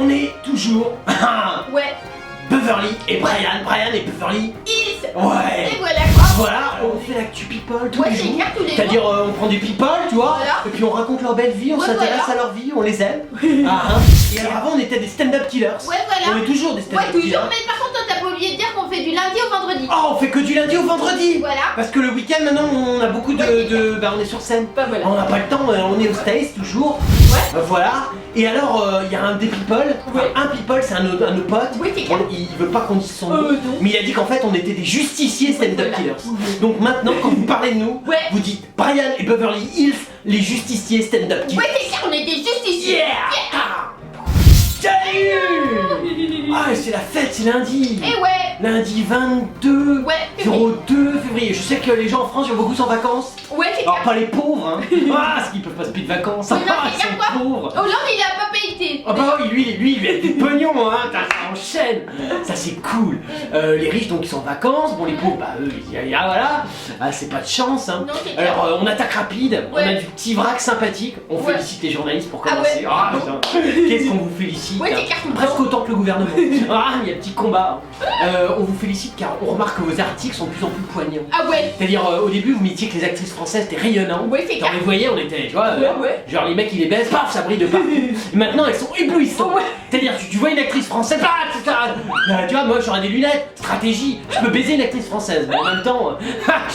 on est toujours Ouais. Beverly et Brian et Beverly. Hills. Ouais. Et voilà quoi. Voilà, on fait l'actu people tous Ouais, les c'est jours. clair, tous les jours. C'est-à-dire, on prend des people, tu vois, Voilà. et puis on raconte leur belle vie, on Ouais, s'intéresse voilà. à leur vie, on les aime. Et alors avant, on était des stand-up killers. Ouais, voilà. On est toujours des Ouais, stand-up killers. toujours, mais par contre, toi, t'as pas oublié de dire qu'on fait du lundi au vendredi. Oh, on fait que du lundi au vendredi. Voilà. Parce que le week-end, maintenant, on a beaucoup bah, on est sur scène. Bah voilà. On n'a pas le temps, on est au States toujours. Ouais. Voilà. Et alors, il y a un des people. Enfin, Ouais. un people, c'est un de nos potes. Oui, c'est clair. Il veut pas qu'on dise son nom. Non. Mais il a dit qu'en fait, on était des justiciers stand-up Voilà. killers. Donc maintenant, quand vous parlez de nous, Ouais. vous dites Brian et Beverly Hills, les justiciers stand-up killers. Ouais, c'est clair, on est des justiciers. Yeah. Salut. Ah, c'est la fête, c'est lundi. Et ouais. Lundi 22 Ouais, février. 02 février. Je sais que les gens en France, ils ont beaucoup sont en vacances. Ouais, c'est Alors clair. pas les pauvres, hein. Ah, parce qu'ils peuvent pas se payer de vacances. Mais non, Ah, c'est ils clair, quoi. sont pauvres. Hollande, il a pas payé. Ah bah oui, lui, il a du pognon, hein, ça enchaîne. Ça c'est cool. Les riches donc ils sont en vacances, bon les pauvres, bah eux, voilà, ah, c'est pas de chance, hein. Non, c'est clair. Alors on attaque rapide, on Ouais. a du petit vrac sympathique, on Ouais. félicite les journalistes pour Ah commencer. ouais. Ah, putain, qu'est-ce qu'on vous félicite, Ouais, hein. c'est clair. Presque autant que le gouvernement. Ah, il y a un petit combat. On vous félicite car on remarque que vos articles sont de plus en plus poignants. Ah ouais. C'est-à-dire au début vous mettiez que les actrices françaises étaient rayonnantes. Ouais, c'est Quand on clair. les voyait, on était, tu vois, Ouais. genre les mecs ils les baissent, paf, ça brille de partout. Et maintenant elles sont éblouissantes. Ouais. C'est-à-dire tu vois une actrice française, tu vois, moi j'aurais des lunettes, stratégie, je peux baiser une actrice française, mais en même temps,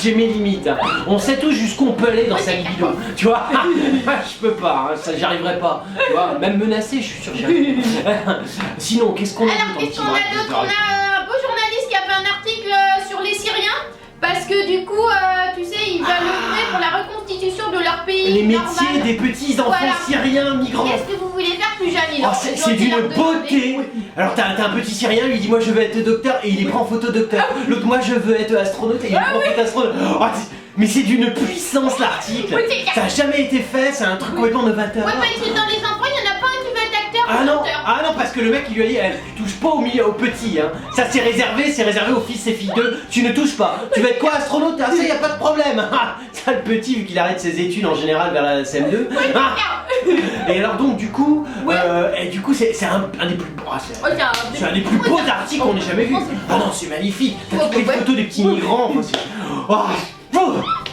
j'ai mes limites. Hein. On sait tous jusqu'où on peut aller dans Ouais, sa c'est libido, tu vois. Je peux pas, hein, ça j'y arriverai pas. Tu vois, même menacé, je suis sûr que j'y arrive. Sinon, qu'est-ce qu'on a Alors, dit dans le qu'est-ce petit qu'on vrac a de d'autre? On Beverly? a un beau journaliste qui a fait un article sur les Syriens. Parce que du coup, tu sais, ils veulent œuvrer pour la reconstitution de leur pays. Les normal. métiers des petits enfants Voilà. syriens migrants. Qu'est-ce que vous voulez faire plus jeune? Oh, c'est d'une beauté. Alors t'as un petit Syrien, lui dit moi je veux être docteur et il est prend photo docteur. L'autre moi je veux être astronaute et il prend photo astronaute. Oh, mais c'est d'une puissance l'article. Oui, c'est clair. Ça a jamais été fait, c'est un truc complètement novateur. Ouais, parce que dans les enfants, il n'y en a pas un qui veut être acteur Ah ou non, chanteur. ah non, parce que le mec il lui a dit tu touches pas au petit, hein. Ça c'est réservé aux fils et filles d'eux. Tu ne touches pas. Tu veux être quoi, astronaute? Ah ça y a pas de problème. Ça le petit vu qu'il arrête ses études en général vers la CM2. Ah. Et alors donc du coup, c'est un des plus beaux. C'est un des plus beaux articles qu'on ait jamais vu. Ah non, c'est magnifique. T'as toutes les photos des petits migrants.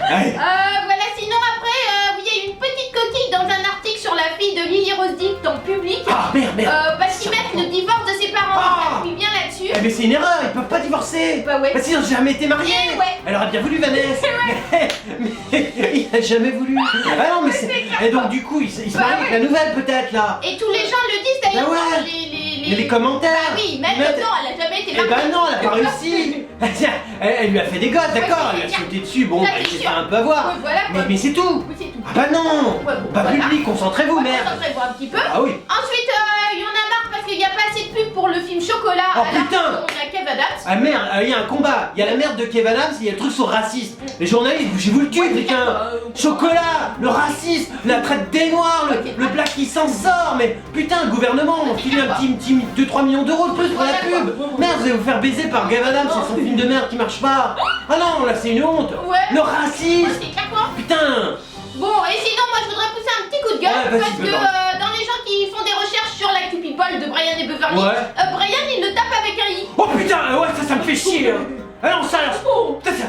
Allez. Voilà, sinon après, il y a eu une petite coquille dans un article sur la fille de Lily Rose Depp en public. Ah merde. Parce qu'ils mettent le divorce de ses parents. Ah. Appuie bien là-dessus. Eh mais c'est une erreur, ils peuvent pas divorcer. Bah ouais. Parce qu'ils ont jamais été mariés. Ouais. Elle aurait bien voulu Vanessa. Mais il a jamais voulu. Ah non mais c'est. Et donc du coup il se marie avec la nouvelle peut-être là. Et tous les gens le disent d'ailleurs Bah ouais. dans Les commentaires. Bah oui, même Ils mettent- non, elle a jamais été Eh mariée. ben non, elle a pas réussi. Elle lui a fait des gosses, d'accord, Ouais, elle c'est a sauté dessus, bon, Ça, bah, c'est il s'est fait sûr. un peu avoir. Ouais, voilà, quoi. Mais c'est tout. Oui, c'est tout. Ah bah non. Ouais, bon, Pas voilà. public, concentrez-vous, Ouais, merde. concentrez-vous un petit peu. Ah oui. Ensuite, il y en a marre parce qu'il n'y a pas assez de pub pour le film Chocolat. Oh, alors putain. qu'on a Kev Adams. Ah merde, il y a un combat. Il y a la merde de Kev Adams et il y a le truc sur le racisme. Les journalistes, bougez-vous le cul, putain. Chocolat, le racisme, la traite des noirs, le black qui s'en sort. Mais putain, le gouvernement, on file un petit 2-3 millions d'euros de plus pour la pub. Merde, vous allez vous faire baiser par Kev Adams, c'est son film de merde qui marche pas. Ah non, là c'est une honte. Ouais. Le Ouais, racisme. c'est clair, quoi. Putain. Bon, et sinon, moi je voudrais pousser un petit coup de gueule Ouais, vas-y, parce que Beverly. dans les gens qui font des recherches sur l'actu people de Brian et Beverly, Ouais. Brian il le tape avec un i. Oh putain, ouais, ça me fait chier. Hein. Ah non, ça, putain, ça.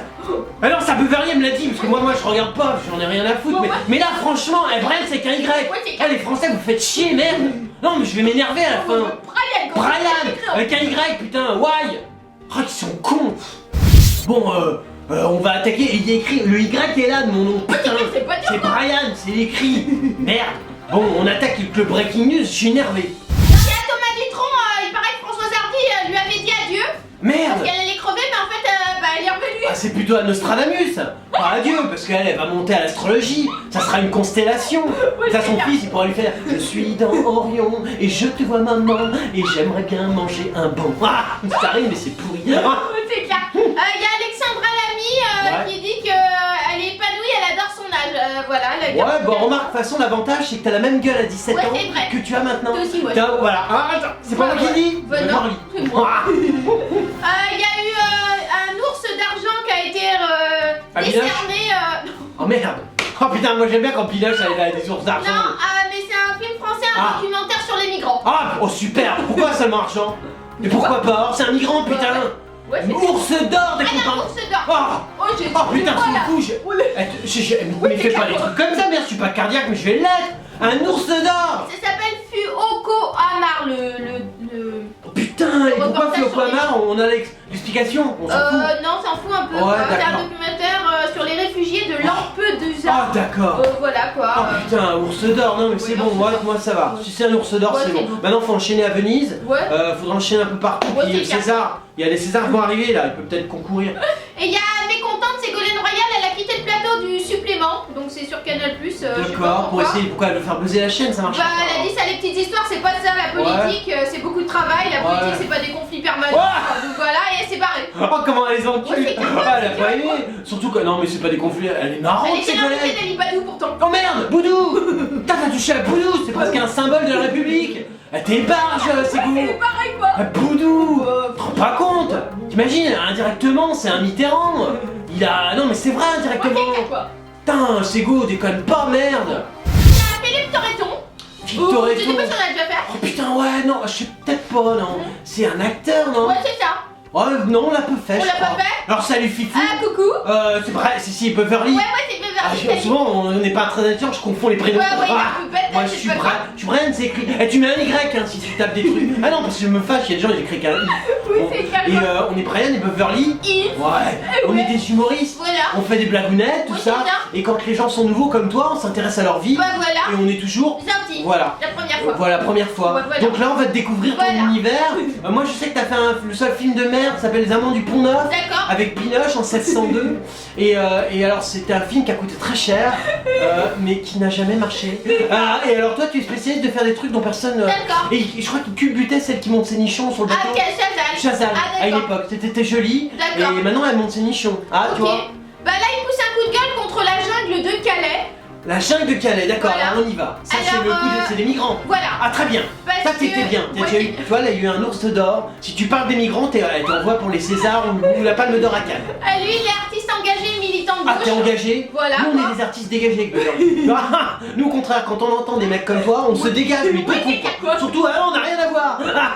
Ah non, ça Beverly elle me l'a dit, parce que moi je regarde pas, j'en ai rien à foutre. Bon, ouais. Mais là, franchement, Brian c'est qu'un Y. Ouais, c'est Ah, les Français, vous faites chier, merde. Non, mais je vais m'énerver à la fin. Brian, quoi. Brian, avec un Y, putain, why? Ah, ils sont cons. Bon, on va attaquer, et il y a écrit, le Y est là de mon nom, putain. c'est pas dur, C'est quoi. Brian, c'est écrit. Merde. Bon, on attaque le breaking news, je suis énervé. Il y a Thomas Dutronc, il paraît que Françoise Hardy lui avait dit adieu. Merde. Parce qu'elle allait crever, mais en fait, elle est revenue. Ah, c'est plutôt à Nostradamus, pas à Dieu, parce qu'elle va monter à l'astrologie, ça sera une constellation. Ça, son fils, il pourra lui faire je suis dans Orion, et je te vois maman, et j'aimerais bien manger un bon. Ah, ça arrive, mais c'est pourri. Ah. Ouais, c'est clair. Il y a Alexandra Lamy qui dit qu'elle est épanouie, elle adore son âge. Voilà, la Ouais, bon, remarque, de toute façon, l'avantage, c'est que t'as la même gueule à 17 Ouais, ans c'est vrai. que tu as maintenant. Toi aussi, ouais. Voilà. Ah, attends, c'est pas moi qui dis. Bah non, Beverly. c'est moi. Ah. Il y a eu un ours d'argent qui a été Un décerné. Oh merde. Oh putain, moi j'aime bien quand Piloche a des ours d'argent. Non, mais c'est un film français, un Ah. documentaire sur les migrants. Ah, oh super, pourquoi seulement argent? Mais pourquoi pas? Or, c'est un migrant, putain. Ouais, c'est Ours d'or, t'es un content? ours d'or. Oh, Oh, j'ai oh putain, c'est voilà. fou, mais fais pas des trucs comme ça, merde, je suis pas cardiaque, mais je vais l'être. Un ours d'or. Ça s'appelle Fuoko Amar, Oh, putain, et pourquoi reportage sur Fuokwamar, on a l'explication? On s'en fout. Non, on s'en fout un peu. Ouais, quoi. C'est un d'accord. documentaire sur les réfugiés de Lampedusa. Ah d'accord. Voilà quoi. Oh putain, ours d'or, non mais c'est Ouais, bon, ours d'or. moi ça va. Si c'est un ours d'or, Ouais, c'est c'est bon. bon. Maintenant faut enchaîner à Venise. Ouais. Faudra enchaîner un peu partout. Ouais, Puis c'est clair. César, il y a les Césars qui vont arriver là, il peut peut-être concourir. Et il y a mécontente, Ségolène Royal, elle a quitté le plateau du supplément. Donc c'est sur Canal+. Je sais pas D'accord, pour pourquoi. essayer, pourquoi elle veut faire buzzer la chaîne, ça marche Bah, pas. elle a dit ça, les petites histoires, c'est pas ça la politique, c'est beaucoup de travail, la politique Ouais. c'est pas des conflits permanents. Ouais. Donc voilà, et elle s'est barrée. Oh comment elle les Ouais, encule. c'est Ah, elle a pas aimé. Surtout que non mais c'est pas des conflits, elle est marrante Elle était cette l'invitée collègue. d'Ali Badou pourtant. Oh merde, Boudou. Putain, t'as touché à Boudou, c'est presque un symbole de la République. T'es barge, c'est beau. C'est pareil quoi. Ah, Boudou, te rends pas compte? T'imagines, indirectement, c'est un Mitterrand. Il a... Non mais c'est vrai, Ouais, indirectement. c'est ça, quoi. Putain, Sego, déconne pas, merde. Il y a Philippe Torreton. Philippe Je Torreton. sais pas si on a déjà fait. Oh putain, ouais, non, je sais peut-être pas, non. C'est un acteur, non? Ouais, c'est ça. Oh non, on l'a pas fait, On je l'a pas crois. fait? Alors salut Fifou. Ah, coucou. C'est vrai, si, Beverly. Ouais, c'est Ah, Beverly. souvent, on n'est pas très nature, je confonds les prénoms. Ouais, Ah, peut-être, moi, je c'est suis pas Brian, grave. c'est écrit. Et tu mets un Y hein, si tu tapes des trucs. Ah non, parce que je me fâche, il y a des gens qui écrivent qu'un I. Oui, Bon. c'est Et calme. on est Brian et Beverly. Yves. Ouais, on est des humoristes. Voilà. On fait des blagounettes, tout Oui, ça. c'est ça. Et quand les gens sont nouveaux comme toi, on s'intéresse à leur vie. Bah voilà. Et on est toujours. Gentil. Voilà. La première fois. Voilà, première fois. Ouais, voilà. Donc là, on va te découvrir Voilà. ton univers. Moi, je sais que t'as fait le seul film de merde, ça s'appelle Les Amants du Pont Neuf. D'accord. Avec Pinoche en 702. Et alors, c'était un film qui a coûté très cher, mais qui n'a jamais marché. Et alors, toi, tu es spécialiste de faire des trucs dont personne. D'accord. Et je crois qu'il culbutait celle qui monte ses nichons sur le Ah, bateau. Chazal. Chazal, Ah, à une d'accord. époque. T'étais jolie. D'accord. Et maintenant, elle monte ses nichons. Ah, tu Ok. vois. Bah là, il pousse un coup de gueule contre la jungle de Calais. La jungle de Calais, d'accord, Voilà. alors on y va. Ça, c'est Alors, le coup c'est des migrants. Voilà. Ah, très bien. Parce Ça, t'étais que- bien. Ouais, Tu vois, là, il y a eu un ours d'or. Si tu parles des migrants, t'envoies pour les Césars ou la Palme d'Or à Cannes. Lui, il est artiste engagé, militant de Ah, gauche. t'es engagé? Voilà, Nous, on quoi. est des artistes dégagés avec Beverly. Ah, nous, au contraire, quand on entend des mecs comme toi, on se dégage, mais Oui, beaucoup. c'est clair, quoi. Surtout, ah, on n'a rien à voir. Ah,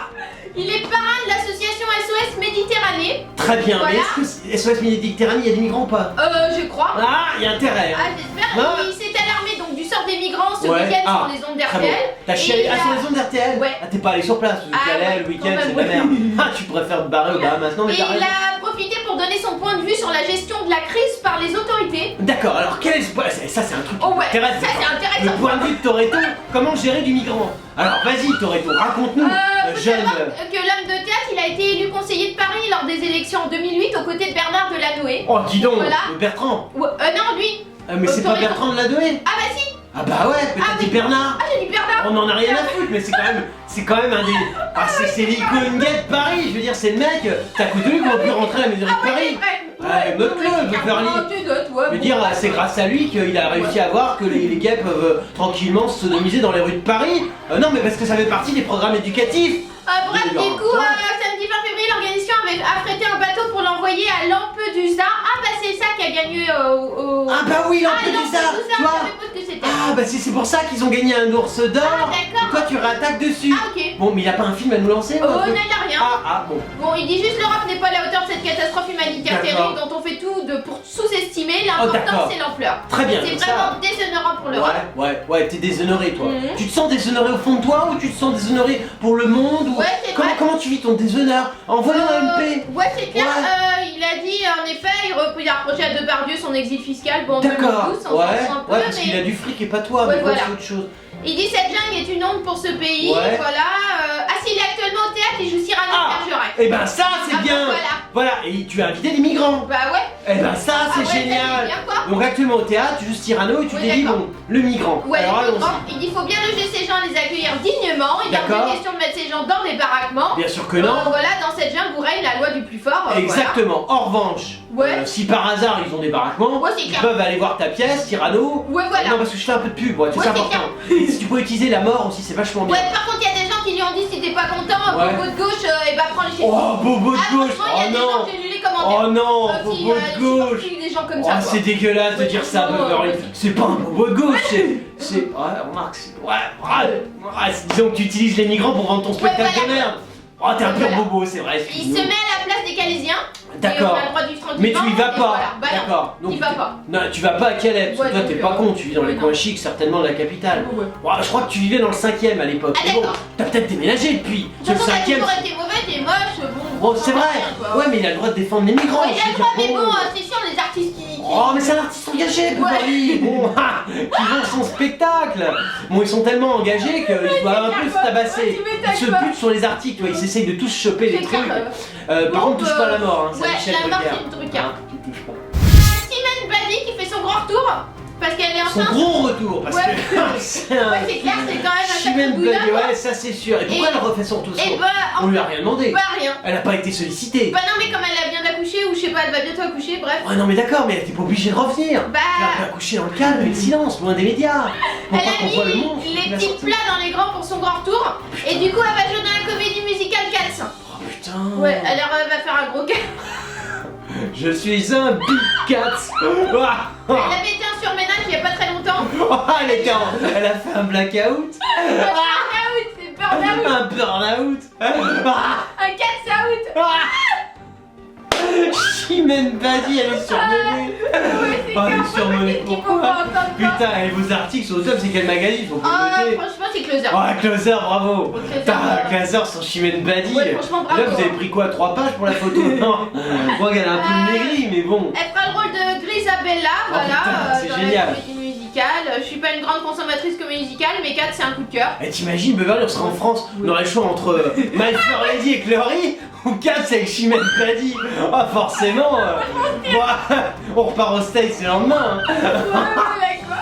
Il est parrain de l'association SOS Méditerranée. très bien, Voilà. mais est-ce que SOS Méditerranée, il y a des migrants ou pas? Je crois. Ah, il y a intérêt. Ah, Hein. j'espère. Non. Il s'est alarmé donc du sort des migrants ce Ouais. week-end Ah, sur les ondes Très bon. d'RTL. T'as chialé sur les ondes d'RTL? Ouais. Ah, t'es pas allé sur place, parce que Ah, Calais, ouais, le week-end, quand même, c'est de la ouais. merde. Ah, tu préfères te barrer aux Bahamas. Non, mais Et t'as il raison. a profité pour donner son point de vue sur la gestion de la crise par les autorités. D'accord, alors quel est ça c'est un truc qui Oh ouais, m'intéresse, ça c'est d'accord. intéressant. Le point de vue de Toretto, comment gérer du migrant? Alors vas-y Toretto, raconte-nous, Faut jeune. savoir que l'homme de théâtre, il a été élu conseiller de Paris lors des élections en 2008 aux côtés de Bernard Delanoë. Oh dis donc, Voilà. le Bertrand. Non, lui. Mais c'est pas Toretto. Bertrand de la Douai. Ah bah si. Ah bah ouais, peut-être Ah, dit oui. Bernard. Ah, j'ai dit Bernard. On en a rien à foutre, mais c'est quand même un des. Ah c'est l'icône gay de Paris, je veux dire, c'est le mec, t'as coup de lui qu'on peut rentrer à la mairie de Ah ouais, Paris. c'est vrai. Ouais, note-le, Beverly. Je veux dire, c'est grâce à lui qu'il a réussi à voir que les gays peuvent tranquillement se sodomiser dans les rues de Paris. Non, mais parce que ça fait partie des programmes éducatifs. Bref, du coup, samedi 20 février, l'organisation avait affrété un bateau pour l'envoyer à Lampedusa. Ah bah c'est ça qui a gagné au... Ah bah oui, Lampedusa, Lampedusa, tu vois. je savais pas ce que c'était. Ah bah c'est pour ça qu'ils ont gagné un ours d'or. Ah, d'accord. Et toi tu réattaques dessus. Ah, ok. Bon, mais il a pas un film à nous lancer ou Oh, un non, truc il a rien. Ah, bon. Bon, il dit juste l'Europe n'est pas à la hauteur de cette catastrophe humanitaire D'accord. terrible dont on fait tout pour sous-estimer. Oh, L'important, d'accord. c'est l'ampleur. Très bien, C'est comme ça. vraiment déshonorant pour l'Europe. Ouais, t'es déshonoré toi. Mhm. Tu te sens déshonoré au fond de toi ou tu te sens déshonoré pour le monde ou... Ouais, c'est vrai. Comment tu vis ton déshonneur? En volant un MP? Ouais, c'est clair. Ouais. Il a dit, en effet, il a reproché à Depardieu son exil fiscal. Bon, D'accord, on s'en fout un peu, parce mais qu'il a du fric et pas toi, Ouais, mais bon, voilà. c'est autre chose. il dit cette jungle est une honte pour ce pays. Ouais. Voilà. S'il est actuellement au théâtre, il joue Cyrano de Bergerac. Eh ben ça c'est Ah, bien. bah, voilà. Voilà, et tu as invité des migrants. Bah ouais. Eh ben ça c'est Ah ouais, ça, génial. c'est bien, quoi. Donc actuellement au théâtre, tu joues Cyrano et tu Oui, t'es dit d'accord. bon, le migrant. Ouais, Alors le allons-y. migrant, il dit faut bien loger ces gens, les accueillir dignement. Il a D'accord. pas question de mettre ces gens dans des baraquements. Bien sûr que non. Voilà, dans cette jungle où règne la loi du plus fort. Exactement. En revanche, Ouais. si par hasard ils ont des baraquements, Ouais, c'est ils clair. peuvent aller voir ta pièce, Cyrano. Ouais, voilà. Non, parce que je fais un peu de pub, ouais, Ouais, c'est c'est important. Et si tu peux utiliser la mort aussi, c'est vachement bien. Ouais, par contre, il y a des gens qui lui ont dit si t'es pas content, Ouais. Bobo de gauche, et bah prends le chien. Oh, bobo de Ah, gauche. franchement, il y a Oh des gens, non. j'ai lu les commentaires. Oh non, Si, bobo de je gauche. supporte plus des gens comme Oh, ça. c'est dégueulasse de dire ça, Beverly. C'est pas un bobo de gauche, c'est... Ouais, remarque, c'est... Ouais, disons que tu utilises les migrants pour vendre ton spectacle voilà. de merde. Oh, t'es un pur Voilà. bobo, c'est vrai. Il se met à la place des Calaisiens. D'accord. Et on a le droit du franc Mais tu y vas pas. Voilà. Bah non, D'accord. il va pas. Non, tu vas pas à Calais, parce que Ouais, toi donc, t'es pas con, tu vis dans les non. coins chics, certainement de la capitale. Ouais. Ouais, je crois que tu vivais dans le 5ème à l'époque. Ah, Mais bon, d'accord. t'as peut-être déménagé depuis. De C'est toute le façon, t'as 5ème. toujours été mauvais, t'es moche, bon. Bon, c'est vrai. Ouais, mais il a le droit de défendre les migrants. Ouais, il je a veux le dire, droit, mais bon. bon, c'est sûr, les artistes qui. Oh, mais c'est un artiste engagé, Beverly. Bon, qui vend son spectacle. Bon, ils sont tellement engagés qu'ils doivent un peu se tabasser. Ils se butent sur les articles, tu vois, ils essayent de tous choper les C'est trucs. clair, Par contre, touche pas à la mort, hein, c'est ouais, Michel la mort, Drucker. c'est une Drucker. Hein, tu touches pas. Simone Badi qui fait son grand retour parce qu'elle est Son enceinte. gros retour, parce Ouais. que c'est un... Ouais, c'est clair, c'est quand même un sacré Chimène boudin, Badi, quoi. ouais, ça c'est sûr. Et pourquoi Et- elle refait son retour? Et bah, On lui a rien demandé. bah rien. Elle a pas été sollicitée. Bah non, mais comme elle vient d'accoucher, ou je sais pas, elle va bientôt accoucher, bref. Ouais, non, mais d'accord, mais elle était pas obligée de revenir. Bah. Elle a accouché dans le calme et le silence, loin des médias. Pour Elle pas a qu'on voit le mis monstre. les qui l'a petits sorti. plats dans les grands pour son grand retour. Et du coup, elle va jouer dans la comédie musicale Cats. Oh putain. Ouais, alors elle va faire un gros gars. Je suis un big cat. Ah. Elle avait été en surménage il y a pas très longtemps. Oh, elle a fait un blackout. Burn-out, c'est burn-out. Un burn-out. Ah. Un Cats out. Ah. Chimène Badi, elle est surmenée. Ouais, c'est Oh, elle est clair, surmenée. qu'il faut Pourquoi? pas entendre ça. Putain, et vos articles sont au top, c'est quel magazine? Faut Oh, pas le noter. franchement, c'est Closer. Oh, Closer, bravo! Closer, Putain, ouais. Closer sur Chimène Badi! Ouais, franchement, bravo, Là, vous avez hein. pris quoi? 3 pages pour la photo? Non! Moi, elle a un peu maigri, mais bon! Elle fera le rôle de Grisabella, voilà, putain, c'est dans génial. la comédie musicale. Je suis pas une grande consommatrice comédie musicale, mais Cats, c'est un coup de cœur. Et t'imagines, Beverly, on serait en France, on aurait le choix entre My Fair Lady et Chloé ou Cats avec Chimène Badi! Ah, forcément! On repart au States le lendemain! Hein.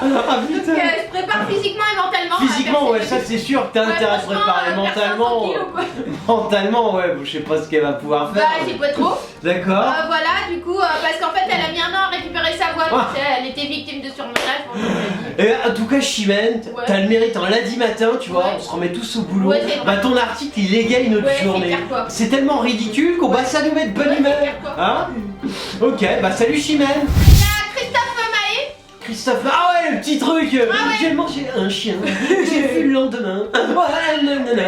Ah Donc putain! elle se prépare physiquement et mentalement. Physiquement, ouais, ça c'est sûr que t'as Ouais, intérêt à te franchement, préparer perdre 500 mentalement. kilos, quoi. Mentalement, ouais, je sais pas ce qu'elle va pouvoir Bah, faire. c'est pas trop. D'accord. Voilà, du coup, parce qu'en fait, elle a mis un an à récupérer sa voix. Ah. Tu sais, elle était victime de surmenage. Bon, je vous l'ai dit. Et en tout cas, Chimène, Ouais. t'as le mérite un lundi matin, tu vois, Ouais. on se remet tous au boulot. Ouais, c'est vrai. Bah, ton article il égaye notre Ouais, c'est journée. clair, quoi. C'est tellement ridicule qu'on va ça nous met de bonne Ouais, c'est humeur. clair, quoi. Hein? Ok, bah salut Chimène. Il y a Christophe Maé. Christophe, ah ouais, le petit truc. Ah ouais. J'ai mangé un chien, j'ai vu le lendemain. Ouais, nanana.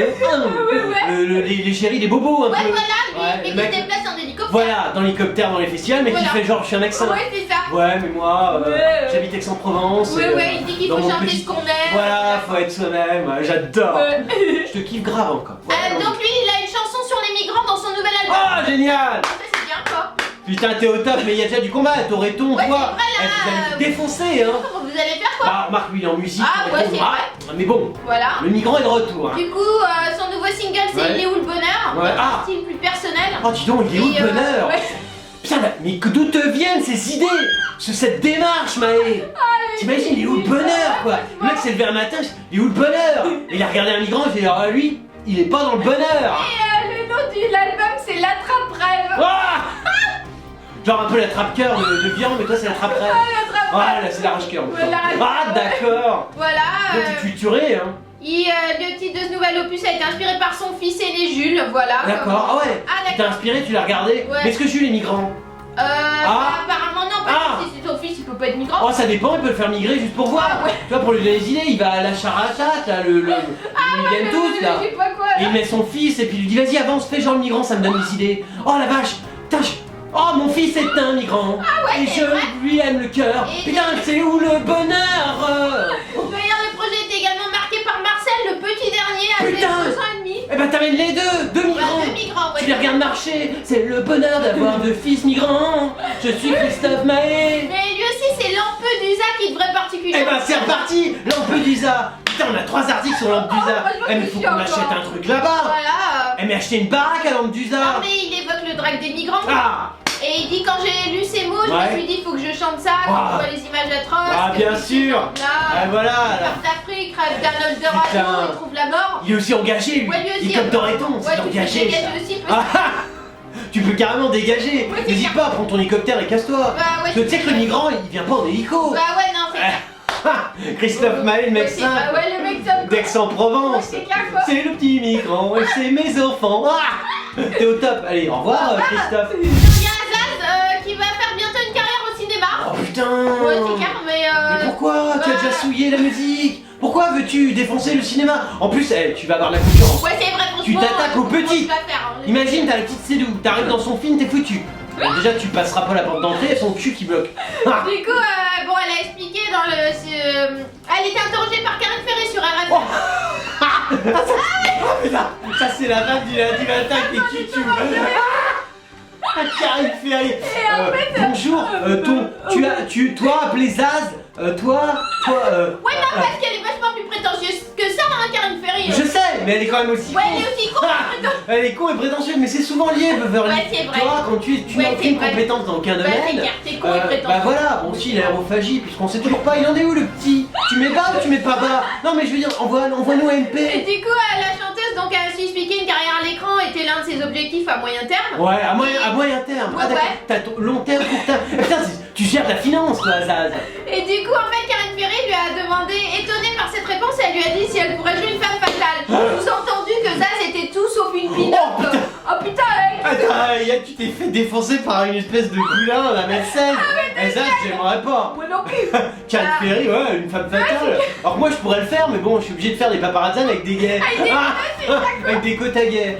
Les chéris, les bobos un Ouais, peu. voilà, Ouais, mais le qui mec- se déplace en hélicoptère. Voilà, dans l'hélicoptère, dans les festivals, mais Voilà. qui fait genre je suis un accent. Ouais, c'est ça. Ouais, mais moi, Ouais. j'habite Aix-en-Provence. Ouais, et, ouais, il dit qu'il dans faut mon chanter petit- ce qu'on aime. Voilà, faut être soi-même, ouais, j'adore. Ouais. Je te kiffe grave encore. Ouais, Donc lui, il a une chanson sur les migrants dans son nouvel album. Oh, génial! Ça, c'est bien, quoi. Putain, t'es au top, mais il y a déjà du combat, Toretton, Ouais, toi. c'est vrai, là, Vous allez vous défoncer, hein. Comment vous allez faire, quoi? Bah, remarque, lui, il est en musique. Ah, Toretton, ouais, c'est vrai. Mais bon, Voilà. le migrant est de retour, hein. Du coup, son nouveau single, c'est Ouais. Il est où le bonheur? Ouais. Dans Ah. un style plus personnel. Oh, dis donc, il est où Et, le bonheur? ouais. Putain, mais d'où te viennent ces idées? Cette démarche, Maë? T'imagines, il est où le bonheur, quoi? Le mec s'est levé un matin, il est où le bonheur? Et il a regardé un migrant, il fait, ah, lui, il est pas dans le bonheur. Et le nom de l'album, c'est L'Attrape-Rêve. Ah, genre un peu la trappe-cœur de viande, mais toi c'est la trappe-rêve. L'Attrape-Rêve. Ouais, là c'est l'arrache-cœur. Ouais, l'arrache-cœur. Ah, d'accord. Voilà. Donc t'es culturé, hein. Le titre de ce nouvel opus a été inspiré par son fils aîné Jules, voilà. D'accord, ah ouais. Ah, Tu t'es d'accord. inspiré, tu l'as regardé. Ouais. Mais est-ce que Jules est migrant? Bah, apparemment non, parce Ah. que si c'est son fils, il peut pas être migrant. Oh, ça dépend, il peut le faire migrer juste pour voir. Ah ouais. Tu vois, pour lui donner des idées, il va à la charachate, là, ils viennent tous, là. Je sais pas quoi, Et là. il met son fils et puis il lui dit vas-y avance, fais genre le migrant, ça me donne des idées. Oh la vache, putain, oh mon fils est un migrant. ouais, et c'est je vrai. lui aime le cœur. Et- Putain, c'est où le bonheur? D'ailleurs, le projet est également marqué par Marcel, le petit dernier, âgé de Putain. 2 ans et demi. Eh ben t'amènes les deux migrants. Ouais, 2 migrants, ouais. Tu les regardes marcher, c'est le bonheur d'avoir deux fils migrants. Je suis Christophe Maé. Mais lui aussi, c'est Lampedusa qui devrait particulièrement. Eh ben c'est reparti, Lampedusa. Putain, on a 3 articles sur Lampedusa. franchement, Eh mais je faut suis qu'on encore. achète un truc là-bas. Voilà. Eh mais acheter une baraque à Non, Lampedusa. mais il évoque le drague des migrants. Ah. Et il dit quand j'ai lu ces mots, je Ouais. me suis dit faut que je chante ça, quand Ah. on voit les images atroces. Ah que bien les sûr. gens là, Ah voilà. ils là. partent d'Afrique, rêvent d'un Eldorado, Putain. ils trouvent la mort. Il est aussi engagé lui. Ouais, lui aussi. Il est comme Toretton, Ouais, c'est tu peux engagé. dégager ça. aussi, Ah, ah, tu peux carrément dégager. Ouais, c'est N'hésite pas, prends ton hélicoptère et casse-toi. Bah ouais. Parce que tu sais que le migrant il vient pas en hélico. Bah ouais, non, c'est clair. Ah, Christophe Maé, le mec Ouais, c'est- simple. bah ouais, le mec simple. D'Aix-en-Provence. Ouais, c'est clair, quoi. C'est le petit migrant et c'est mes enfants. Ah, t'es au top. Allez, au revoir Christophe. Il y a Zaz putain. Ouais, c'est clair, mais pourquoi? Tu as bah- déjà souillé la musique. Pourquoi veux-tu défoncer le cinéma? En plus, tu vas avoir la concurrence. Ouais, c'est vrai, franchement. Tu t'attaques aux petits. tu vas faire, hein. Imagine, t'as la petite Cédou, t'arrives dans son film, t'es foutu. Bon, déjà, tu passeras pas la porte d'entrée, son cul qui bloque. Ah. Du coup, bon, elle a expliqué dans le. Elle était interrogée par Karine Ferry sur RFM. Oh. Ah, mais là, ça c'est la vanne du lundi matin qui est tutu. Karine Ferry. Bonjour, toi appelé Zaz, toi. Ouais, non, parce qu'elle est vachement plus prétentieuse que ça, hein, Karine Ferry. Je sais, mais elle est quand même aussi Ouais, con. elle est aussi con. Elle est con et prétentieuse, mais c'est souvent lié, Beverly. Ouais, c'est vrai. Toi, quand tu Ouais, n'as c'est aucune vrai. compétence dans aucun Bah, domaine. c'est clair, t'es con et prétentieux. Bah voilà, bon aussi l'aérophagie, puisqu'on sait toujours pas, il en est où le petit? Tu mets pas ou tu mets pas bas? Non mais je veux dire, envoie-nous un Et MP. du coup, la chanteuse, donc, a su expliquer une carrière à l'écran était l'un de ses objectifs à moyen terme. Ouais, à moyen terme. Ouais, Ah d'accord, ouais. t'as long terme, court terme. Putain, tu gères la finance toi, Zaz. Et du coup, en fait, Karine Ferry lui a demandé, étonnée par cette réponse, elle lui a dit si elle pourrait jouer une femme fatale. Sous-entendu que Zaz était tout sauf une pin-up. Oh, putain. Oh putain, Attends, tu t'es fait défoncer par une espèce de goulin à la 16. Et Zaz, j'aimerais pas. moi non plus. Karine Ferry, ouais, une femme fatale. Alors que moi je pourrais le faire, mais bon, je suis obligé de faire des paparazzans avec des gays. Avec des côtes à gays.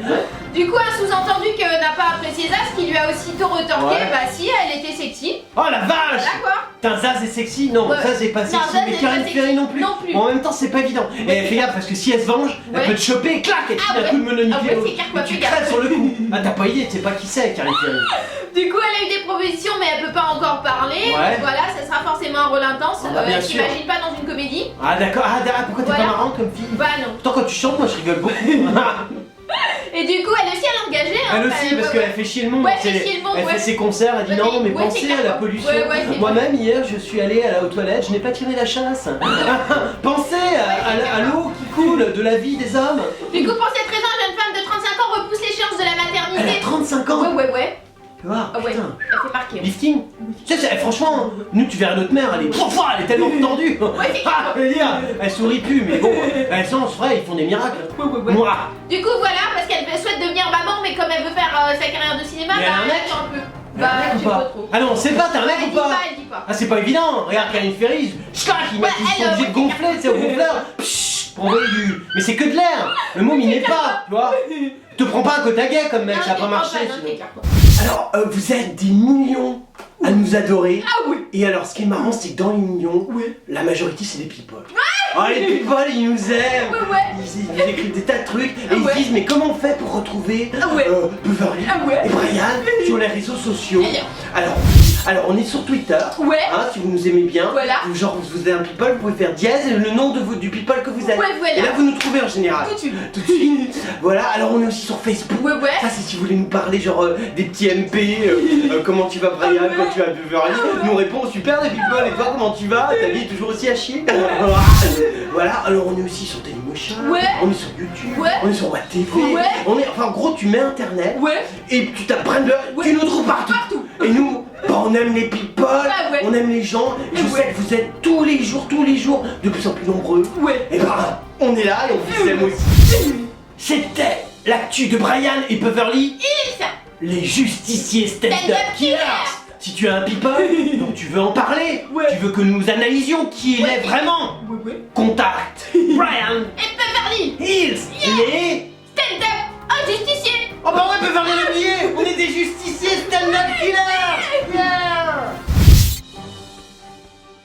Du coup, un sous-entendu que n'a pas apprécié Zaz, qui lui a aussitôt retorqué, Ouais. bah si, elle était sexy. Oh la vache! Voilà quoi. Putain, Zaz est sexy? Non, Ouais. Zaz est pas Non, sexy, Zaz mais est Karine pas Ferry sexy non plus. non plus. Bon, en même temps, c'est pas évident. Et fais gaffe, parce que si elle se venge, elle Ouais. peut te choper, clac, et te Ah file un ouais. coup de mononicule. Ah ouais, c'est clair, et quoi, tu fais gaffe. crèves sur le coup. Ah, t'as pas idée, tu sais pas qui c'est, Karine Ferry. Du coup, elle a eu des propositions, mais elle peut pas encore parler. Ouais. Voilà, ça sera forcément un rôle intense. Ah bah, bien sûr. T'imagines pas dans une comédie? Ah, d'accord, pourquoi t'es Voilà. pas marrante comme fille? Bah non. Pourtant, quand tu chantes, moi je rigole beaucoup. Et du coup, elle aussi, elle est engagée. Hein, Elle aussi, parce ouais, qu'elle fait chier le monde. Ouais, tu sais, elle fait chier le monde, elle ouais. fait ses concerts, elle dit Ouais, non, mais ouais, pensez c'est à la clair. pollution. Ouais, ouais, c'est Moi-même, hier, je suis allée aux toilettes, je n'ai pas tiré la chasse. Pensez à l'eau qui coule de la vie des hommes. Du coup, pour cette raison, une jeune femme de 35 ans repousse l'échéance de la Elle a maternité. 35 ans. Ouais. Tu vois, Ah ouais, putain. elle fait marquer. Lifting. Tu sais, franchement, nous, tu verrais notre mère, elle est tellement tendue. c'est Ah, je veux dire, elle sourit plus, mais bon, elles sont vraies, ils font des miracles. Ouais. Moi. Du coup, voilà, parce qu'elle souhaite devenir maman, mais comme elle veut faire sa carrière de cinéma, Mais elle a un bah, mec. attend un peu. Elle a un mec je ou sais pas pas trop. Ah non, c'est pas, t'as un mec Elle ou dit pas? pas, elle dit pas. Ah, c'est pas évident. Regarde Karine Ferry, clac, ils Ouais, sont elle, obligés de ouais, gonfler, tu sais, au gonfleur. Pour envoyer du. Mais c'est que de l'air. Le mot, il n'est pas, tu vois. Te prends pas un côte à guet comme mec, Non, ça va t'es pas marcher. non, sinon. t'es clair, quoi. Alors, vous êtes des millions à nous adorer. Ah oui. Et alors, ce qui est marrant, c'est que dans les millions, la majorité, c'est des people. Ah, les people, ils nous aiment. Ouais. Ils nous écrivent des tas de trucs et ils Ouais. se disent, mais comment on fait pour retrouver Ouais. Beverly Ouais. et Brian sur les réseaux sociaux? Alors, on est sur Twitter. Ouais. Hein, si vous nous aimez bien. Voilà. Genre, vous êtes un people, vous pouvez faire dièse et le nom du people que vous êtes. Ouais, voilà. Et là, vous nous trouvez en général. Tout de suite. Tout de suite. Voilà, alors on est aussi sur Facebook. Ouais. Ça, c'est si vous voulez nous parler, genre des petits MP, comment tu vas, Brian, Ah ouais. quand tu vas, Beverly. Nous répond super, des people, et toi, comment tu vas? Ta vie est toujours aussi à chier. Voilà, alors on est aussi sur Dailymotion. Ouais. On est sur YouTube. Ouais. On est sur WebTV. Ouais. Enfin, en gros, tu mets internet. Ouais. Et tu tapes Brandon, Ouais. tu nous trouves partout. Et nous, bah, on aime les people, Ah ouais. on aime les gens. Et je Ouais. sais que vous êtes tous les jours, de plus en plus nombreux. Ouais. Et bah, on est là et on vous aime aussi. C'était l'actu de Brian et Beverly, Hills. les justiciers stand-up Stand-up killers. killers. Si tu es un people, donc tu veux en parler, Ouais. tu veux que nous analysions qui il Ouais. est vraiment, Ouais. contacte Brian Et Beverly. Hills, les... Stand-up injusticier. Oh bah ouais, Beverly l'a oublié, on est des justiciers stand-up killers. Yeah.